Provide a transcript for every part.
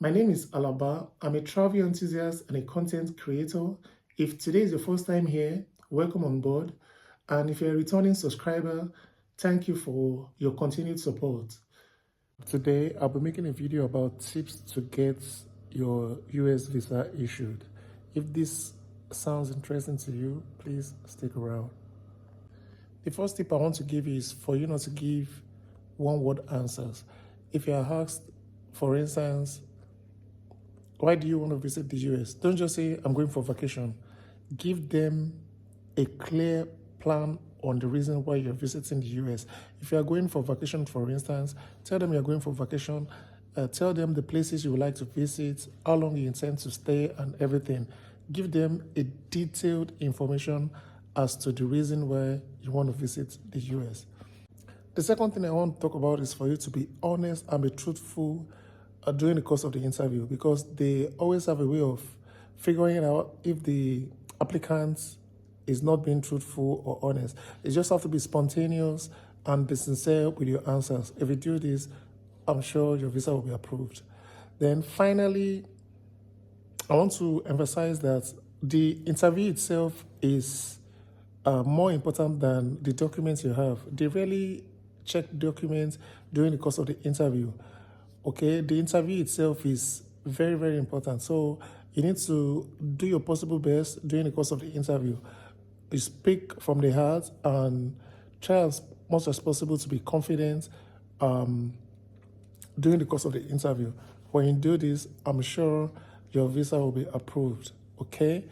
My name is Alaba. I'm a travel enthusiast and a content creator. If today is your first time here, welcome on board. And if you're a returning subscriber, thank you for your continued support. Today, I'll be making a video about tips to get your US visa issued. If this sounds interesting to you, please stick around. The first tip I want to give is for you not to give one-word answers. If you are asked, for instance, why do you want to visit the US? Don't just say, I'm going for vacation. Give them a clear plan on the reason why you're visiting the US. If you are going for vacation, for instance, tell them you're going for vacation. Tell them the places you would like to visit, how long you intend to stay, and everything. Give them a detailed information as to the reason why you want to visit the US. The second thing I want to talk about is for you to be honest and be truthful during the course of the interview, because they always have a way of figuring out if the applicant is not being truthful or honest. You just have to be spontaneous and be sincere with your answers. If you do this, I'm sure your visa will be approved. Then finally, I want to emphasize that the interview itself is more important than the documents you have. They really check documents during the course of the interview. Okay, the interview itself is very, very important. So you need to do your possible best during the course of the interview. You speak from the heart and try as much as possible to be confident during the course of the interview. When you do this, I'm sure your visa will be approved. Okay.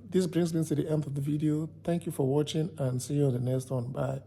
This brings me to the end of the video. Thank you for watching and see you on the next one. Bye.